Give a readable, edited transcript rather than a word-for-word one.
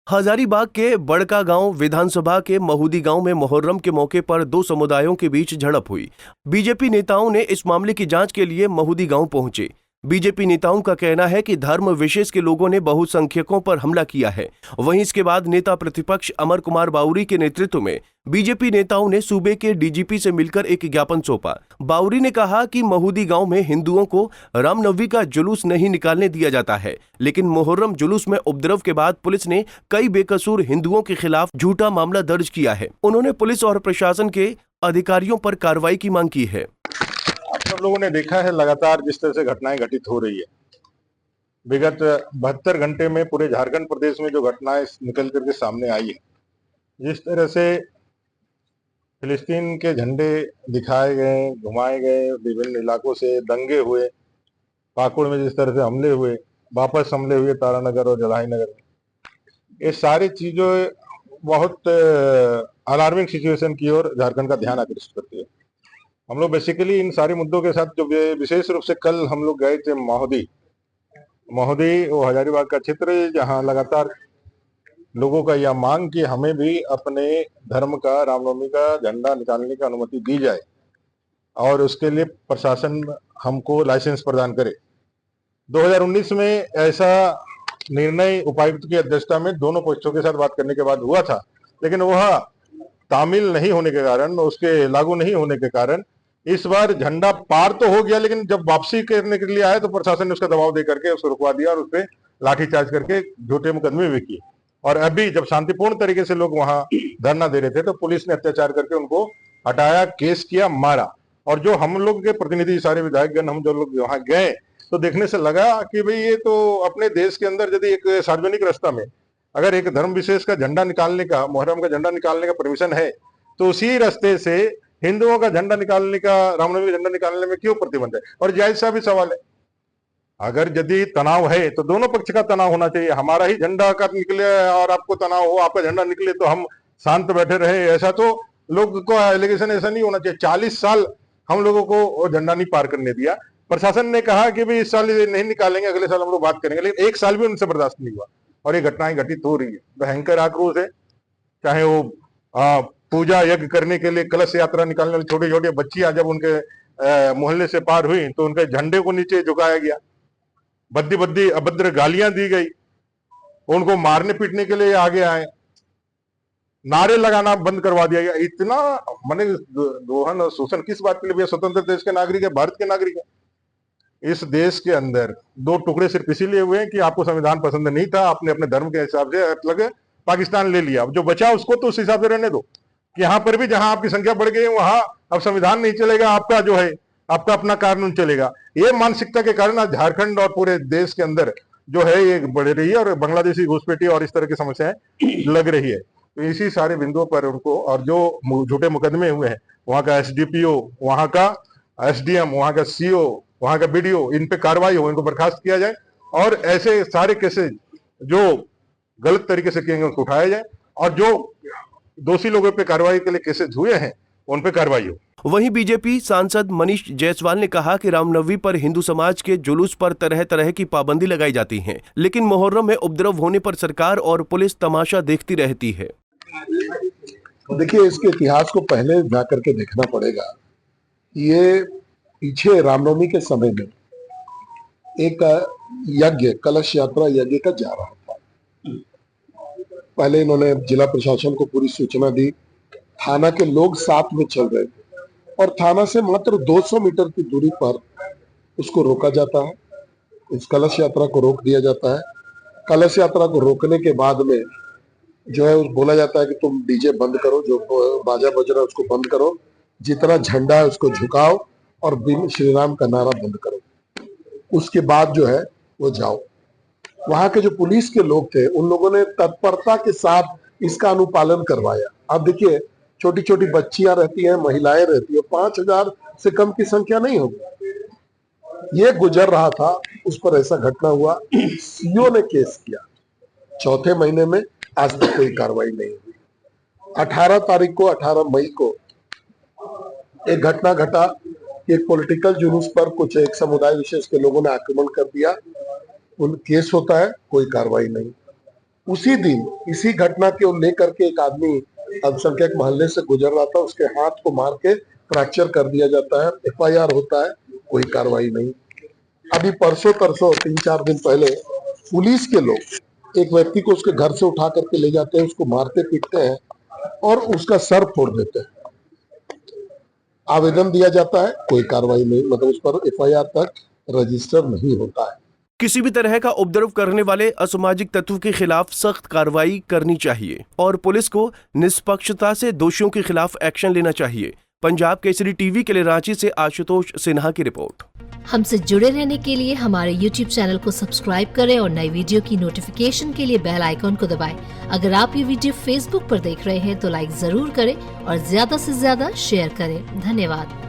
हजारीबाग के बड़का गांव विधानसभा के महूदी गांव में मुहर्रम के मौके पर दो समुदायों के बीच झड़प हुई। बीजेपी नेताओं ने इस मामले की जांच के लिए महूदी गांव पहुंचे। बीजेपी नेताओं का कहना है कि धर्म विशेष के लोगों ने बहुसंख्यकों पर हमला किया है। वहीं इसके बाद नेता प्रतिपक्ष अमर कुमार बाउरी के नेतृत्व में बीजेपी नेताओं ने सूबे के डीजीपी से मिलकर एक ज्ञापन सौंपा। बाउरी ने कहा कि महूदी गांव में हिंदुओं को रामनवमी का जुलूस नहीं निकालने दिया जाता है, लेकिन मुहर्रम जुलूस में उपद्रव के बाद पुलिस ने कई बेकसूर हिंदुओं के खिलाफ झूठा मामला दर्ज किया है। उन्होंने पुलिस और प्रशासन के अधिकारियों पर कार्रवाई की मांग की है। आप सब लोगों ने देखा है लगातार जिस तरह से घटनाएं घटित हो रही है। विगत 72 घंटे में पूरे झारखंड प्रदेश में जो घटनाएं निकल करके सामने आई है, जिस तरह से फिलिस्तीन के झंडे दिखाए गए, घुमाए गए, विभिन्न इलाकों से दंगे हुए, पाकुड़ में जिस तरह से हमले हुए, वापस हमले हुए तारानगर और जलाही नगर में, ये सारी चीजें बहुत अलार्मिंग सिचुएशन की ओर झारखंड का ध्यान आकर्षित करती है। हम लोग बेसिकली इन सारे मुद्दों के साथ जो विशेष रूप से कल हम लोग गए थे महोदी, वो हजारीबाग का क्षेत्र है जहां लगातार लोगों का यह मांग कि हमें भी अपने धर्म का रामनवमी का झंडा निकालने की अनुमति दी जाए और उसके लिए प्रशासन हमको लाइसेंस प्रदान करे। 2019 में ऐसा निर्णय उपायुक्त की अध्यक्षता में दोनों पक्षों के साथ बात करने के बाद हुआ था, लेकिन वह तामील नहीं होने के कारण, उसके लागू नहीं होने के कारण इस बार झंडा पार तो हो गया, लेकिन जब वापसी करने के लिए आए तो प्रशासन ने उसका दबाव दे करके उसको रुकवा दिया और उस पर लाठीचार्ज करके झूठे मुकदमे भी किए। और अभी जब शांतिपूर्ण तरीके से लोग वहां धरना दे रहे थे तो पुलिस ने अत्याचार करके उनको हटाया, केस किया, मारा। और जो हम लोग के प्रतिनिधि सारे विधायकगण हम जो लोग वहां गए तो देखने से लगा कि भाई ये तो अपने देश के अंदर यदि एक सार्वजनिक रास्ता में अगर एक धर्म विशेष का झंडा निकालने का, मुहर्रम का झंडा निकालने का परमिशन है, तो उसी रास्ते से हिंदुओं का झंडा निकालने का, रामनवमी का झंडा निकालने में क्यों प्रतिबंध है? और जायज सा भी सवाल है, अगर यदि तनाव है तो दोनों पक्ष का तनाव होना चाहिए। हमारा ही झंडा का निकले और आपको तनाव हो, आपका झंडा निकले तो हम शांत बैठे रहे, ऐसा तो लोग को एलिगेशन ऐसा नहीं होना चाहिए। 40 साल हम लोगों को झंडा नहीं पार करने दिया। प्रशासन ने कहा कि भाई इस साल नहीं निकालेंगे, अगले साल हम लोग बात करेंगे, लेकिन एक साल भी उनसे बर्दाश्त नहीं हुआ और ये घटनाएं घटित हो रही है। भयंकर आक्रोश है। चाहे वो पूजा यज्ञ करने के लिए कलश यात्रा निकालने वाली छोटी छोटी बच्चियां जब उनके मोहल्ले से पार हुई तो उनके झंडे को नीचे झुकाया गया, बद्दी बद्दी अभद्र गालियां दी गई, उनको मारने पीटने के लिए आगे आए, नारे लगाना बंद करवा दिया गया। इतना माने दोहन और शोषण किस बात के लिए? स्वतंत्र देश के नागरिक है, भारत के नागरिक है। इस देश के अंदर दो टुकड़े सिर्फ इसीलिए हुए हैं कि आपको संविधान पसंद नहीं था, आपने अपने धर्म के हिसाब से अलग पाकिस्तान ले लिया। जो बचा उसको तो उस हिसाब से रहने दो कि यहाँ पर भी जहां आपकी संख्या बढ़ गई वहां अब संविधान नहीं चलेगा, आपका जो है आपका अपना कानून चलेगा। ये मानसिकता के कारण आज झारखंड और पूरे देश के अंदर जो है ये बढ़ रही है और बांग्लादेशी घुसपैठी और इस तरह की समस्याएं लग रही है। तो इसी सारे बिंदुओं पर उनको, और जो झूठे मुकदमे हुए हैं, वहां का एसडीपीओ, वहां का एसडीएम, वहां का सीओ, वहां का बीडीओ, इन पे कार्रवाई हो, इनको बर्खास्त किया जाए और ऐसे सारे केसेस जो गलत तरीके से किए उनको उठाया जाए और जो दोषी लोगों पे कार्रवाई के लिए केसेस हुए हैं उन पे कार्रवाई हो। वहीं बीजेपी सांसद मनीष जायसवाल ने कहा कि रामनवमी पर हिंदू समाज के जुलूस पर तरह तरह की पाबंदी लगाई जाती है, लेकिन मुहर्रम में उपद्रव होने पर सरकार और पुलिस तमाशा देखती रहती है। देखिए, इसके इतिहास को पहले जाकर के देखना पड़ेगा। ये पीछे रामनवमी के समय में एक यज्ञ, कलश यात्रा यज्ञ का जा रहा था। पहले इन्होंने जिला प्रशासन को पूरी सूचना दी, थाना के लोग साथ में चल रहे थे और थाना से मात्र 200 मीटर की दूरी पर उसको रोका जाता है। इस कलश यात्रा को रोक दिया जाता है। कलश यात्रा को रोकने के बाद में जो है बोला जाता है कि तुम डीजे बंद करो, जो बाजा बज रहा है उसको बंद करो, जितना झंडा है उसको झुकाओ और बिन श्री राम का नारा बंद करो। उसके बाद जो है वो जाओ। वहां के जो पुलिस के लोग थे उन लोगों ने तत्परता के साथ इसका अनुपालन करवाया। अब देखिए, छोटी छोटी बच्चियां रहती हैं, महिलाएं रहती है, 5000 से कम की संख्या नहीं होगी। ये गुजर रहा था, उस पर ऐसा घटना हुआ, सीओ ने केस किया। चौथे महीने में आज तक कोई कार्रवाई नहीं हुई। 18 तारीख को, 18 मई को एक घटना घटा। एक पॉलिटिकल जुलूस पर कुछ एक समुदाय विशेष के लोगों ने आक्रमण कर दिया। उन केस होता है, कोई कार्रवाई नहीं। उसी दिन इसी घटना को लेकर के एक आदमी अल्पसंख्यक मोहल्ले से गुजर रहा था, उसके हाथ को मार के फ्रैक्चर कर दिया जाता है, FIR होता है, कोई कार्रवाई नहीं। अभी परसों 3-4 दिन पहले पुलिस के लोग एक व्यक्ति को उसके घर से उठा करके ले जाते हैं, उसको मारते पीटते हैं और उसका सर फोड़ देते हैं। आवेदन दिया जाता है, कोई कार्रवाई नहीं, मतलब उस पर FIR तक रजिस्टर नहीं होता है। किसी भी तरह का उपद्रव करने वाले असामाजिक तत्व के खिलाफ सख्त कार्रवाई करनी चाहिए और पुलिस को निष्पक्षता से दोषियों के खिलाफ एक्शन लेना चाहिए। पंजाब केसरी टीवी के लिए रांची से आशुतोष सिन्हा की रिपोर्ट। हमसे जुड़े रहने के लिए हमारे YouTube चैनल को सब्सक्राइब करें और नई वीडियो की नोटिफिकेशन के लिए बेल आइकॉन को दबाएं। अगर आप ये वीडियो Facebook पर देख रहे हैं तो लाइक जरूर करें और ज्यादा से ज्यादा शेयर करें। धन्यवाद।